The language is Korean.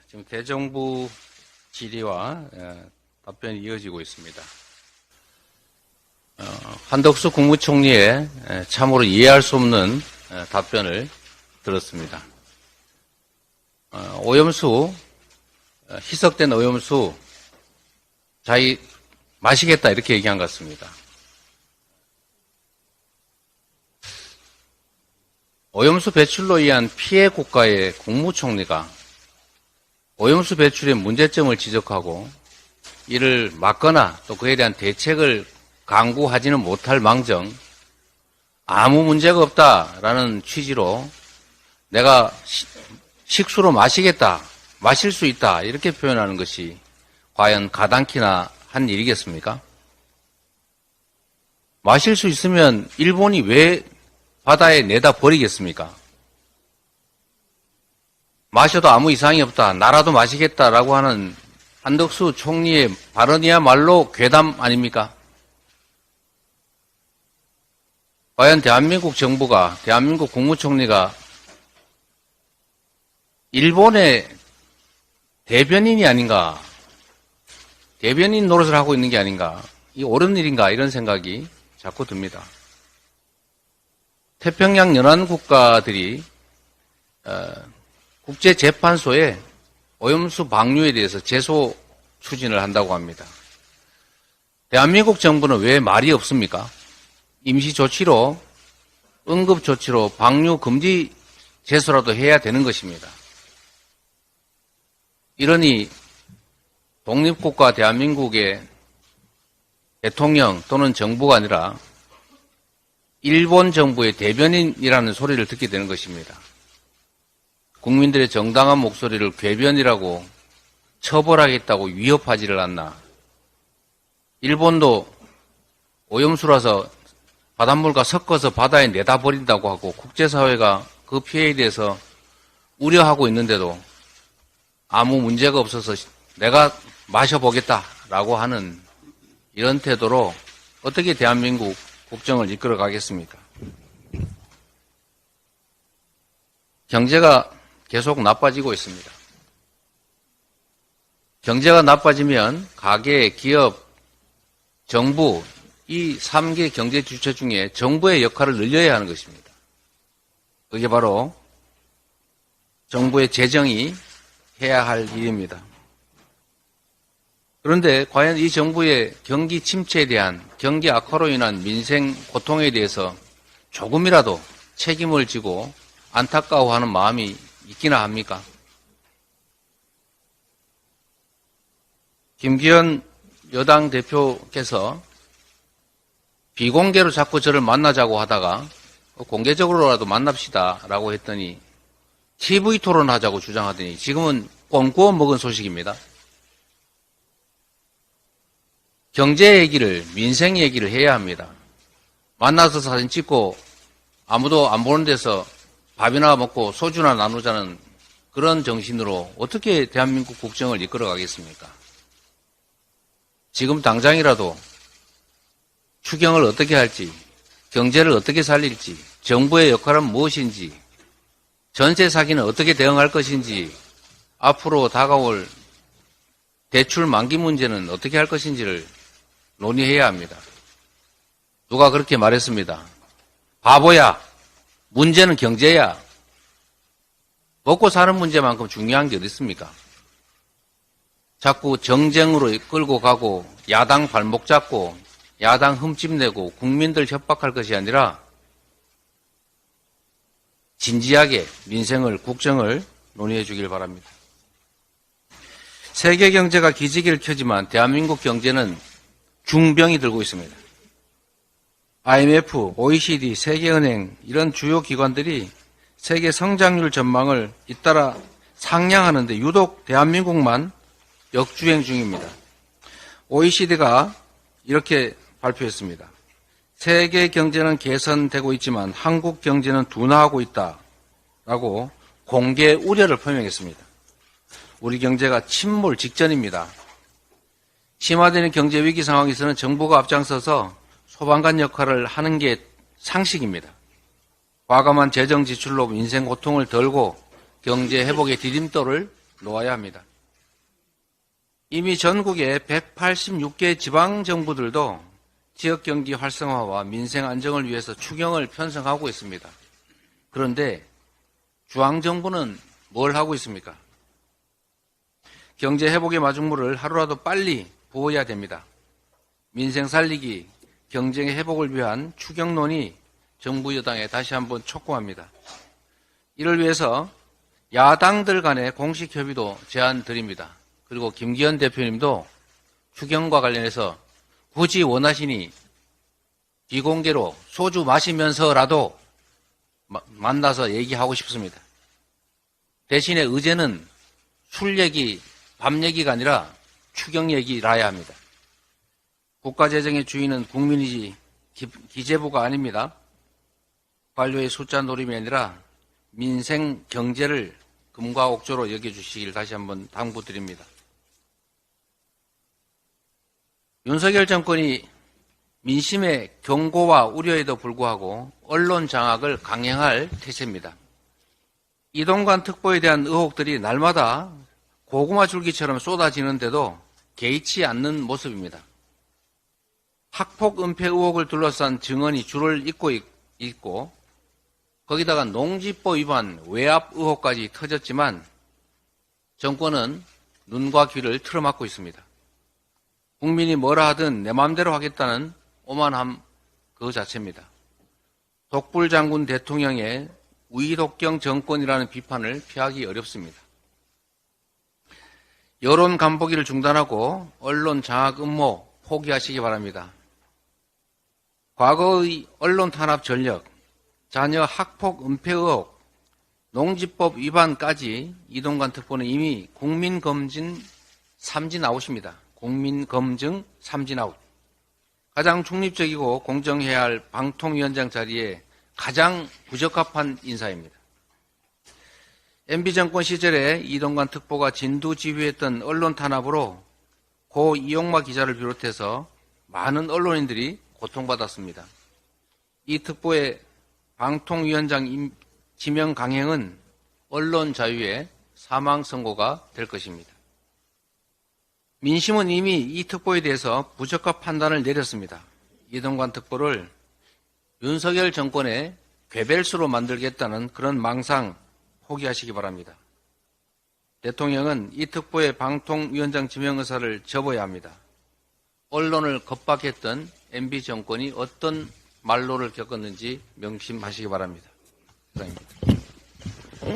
지금 대정부 질의와 답변이 이어지고 있습니다. 한덕수 국무총리의 참으로 이해할 수 없는 답변을 들었습니다. 오염수, 희석된 오염수 자기 마시겠다 이렇게 얘기한 것 같습니다. 오염수 배출로 인한 피해 국가의 국무총리가 오염수 배출의 문제점을 지적하고 이를 막거나 또 그에 대한 대책을 강구하지는 못할 망정 아무 문제가 없다라는 취지로 내가 식수로 마시겠다, 마실 수 있다 이렇게 표현하는 것이 과연 가당키나 한 일이겠습니까? 마실 수 있으면 일본이 왜 바다에 내다 버리겠습니까? 마셔도 아무 이상이 없다, 나라도 마시겠다라고 하는 한덕수 총리의 발언이야말로 괴담 아닙니까? 과연 대한민국 정부가, 대한민국 국무총리가 일본의 대변인이 아닌가, 대변인 노릇을 하고 있는 게 아닌가, 이 옳은 일인가 이런 생각이 자꾸 듭니다. 태평양 연안 국가들이 국제재판소에 오염수 방류에 대해서 제소 추진을 한다고 합니다. 대한민국 정부는 왜 말이 없습니까? 임시조치로, 응급조치로 방류 금지 제소라도 해야 되는 것입니다. 이러니 독립국가 대한민국의 대통령 또는 정부가 아니라 일본 정부의 대변인이라는 소리를 듣게 되는 것입니다. 국민들의 정당한 목소리를 궤변이라고 처벌하겠다고 위협하지를 않나. 일본도 오염수라서 바닷물과 섞어서 바다에 내다 버린다고 하고 국제사회가 그 피해에 대해서 우려하고 있는데도 아무 문제가 없어서 내가 마셔보겠다라고 하는 이런 태도로 어떻게 대한민국 국정을 이끌어 가겠습니까? 경제가 계속 나빠지고 있습니다. 경제가 나빠지면 가계, 기업, 정부 이 3개 경제 주체 중에 정부의 역할을 늘려야 하는 것입니다. 그게 바로 정부의 재정이 해야 할 일입니다. 그런데 과연 이 정부의 경기 침체에 대한 경기 악화로 인한 민생 고통에 대해서 조금이라도 책임을 지고 안타까워하는 마음이 있기나 합니까? 김기현 여당 대표께서 비공개로 자꾸 저를 만나자고 하다가 공개적으로라도 만납시다라고 했더니 TV 토론하자고 주장하더니 지금은 꽁 구워 먹은 소식입니다. 경제 얘기를, 민생 얘기를 해야 합니다. 만나서 사진 찍고 아무도 안 보는 데서 밥이나 먹고 소주나 나누자는 그런 정신으로 어떻게 대한민국 국정을 이끌어 가겠습니까? 지금 당장이라도 추경을 어떻게 할지, 경제를 어떻게 살릴지, 정부의 역할은 무엇인지, 전세 사기는 어떻게 대응할 것인지, 앞으로 다가올 대출 만기 문제는 어떻게 할 것인지를 논의해야 합니다. 누가 그렇게 말했습니다. 바보야. 문제는 경제야. 먹고 사는 문제만큼 중요한 게 어디 있습니까? 자꾸 정쟁으로 끌고 가고 야당 발목 잡고 야당 흠집내고 국민들 협박할 것이 아니라 진지하게 민생을, 국정을 논의해 주길 바랍니다. 세계 경제가 기지개를 켜지만 대한민국 경제는 중병이 들고 있습니다. IMF, OECD, 세계은행 이런 주요 기관들이 세계 성장률 전망을 잇따라 상향하는데 유독 대한민국만 역주행 중입니다. OECD가 이렇게 발표했습니다. 세계 경제는 개선되고 있지만 한국 경제는 둔화하고 있다라고 공개 우려를 표명했습니다. 우리 경제가 침몰 직전입니다. 심화되는 경제 위기 상황에서는 정부가 앞장서서 소방관 역할을 하는 게 상식입니다. 과감한 재정 지출로 민생 고통을 덜고 경제 회복의 디딤돌을 놓아야 합니다. 이미 전국의 186개 지방정부들도 지역경제 활성화와 민생 안정을 위해서 추경을 편성하고 있습니다. 그런데 중앙정부는 뭘 하고 있습니까? 경제 회복의 마중물을 하루라도 빨리 부어야 됩니다. 민생 살리기, 경쟁의 회복을 위한 추경론이 정부 여당에 다시 한번 촉구합니다. 이를 위해서 야당들 간의 공식 협의도 제안드립니다. 그리고 김기현 대표님도 추경과 관련해서 굳이 원하시니 비공개로 소주 마시면서라도 만나서 얘기하고 싶습니다. 대신에 의제는 술 얘기, 밥 얘기가 아니라 추경 얘기라야 합니다. 국가재정의 주인은 국민이지 기재부가 아닙니다. 관료의 숫자 노림이 아니라 민생 경제를 금과 옥조로 여겨주시길 다시 한번 당부드립니다. 윤석열 정권이 민심의 경고와 우려에도 불구하고 언론 장악을 강행할 태세입니다. 이동관 특보에 대한 의혹들이 날마다 고구마 줄기처럼 쏟아지는데도 개의치 않는 모습입니다. 학폭 은폐 의혹을 둘러싼 증언이 줄을 잇고 있고 거기다가 농지법 위반 외압 의혹까지 터졌지만 정권은 눈과 귀를 틀어막고 있습니다. 국민이 뭐라 하든 내 마음대로 하겠다는 오만함 그 자체입니다. 독불장군 대통령의 우이독경 정권이라는 비판을 피하기 어렵습니다. 여론 간보기를 중단하고 언론 장악 음모 포기하시기 바랍니다. 과거의 언론 탄압 전력, 자녀 학폭 은폐 의혹, 농지법 위반까지 이동관 특보는 이미 국민검증 삼진아웃입니다. 국민검증 삼진아웃. 가장 중립적이고 공정해야 할 방통위원장 자리에 가장 부적합한 인사입니다. MB정권 시절에 이동관 특보가 진두지휘했던 언론 탄압으로 고 이용마 기자를 비롯해서 많은 언론인들이 고통받았습니다. 이 특보의 방통위원장 지명 강행은 언론 자유의 사망 선고가 될 것입니다. 민심은 이미 이 특보에 대해서 부적합 판단을 내렸습니다. 이동관 특보를 윤석열 정권의 괴벨수로 만들겠다는 그런 망상 포기하시기 바랍니다. 대통령은 이 특보의 방통위원장 지명 의사를 접어야 합니다. 언론을 겁박했던 MB 정권이 어떤 말로를 겪었는지 명심하시기 바랍니다. 이상입니다.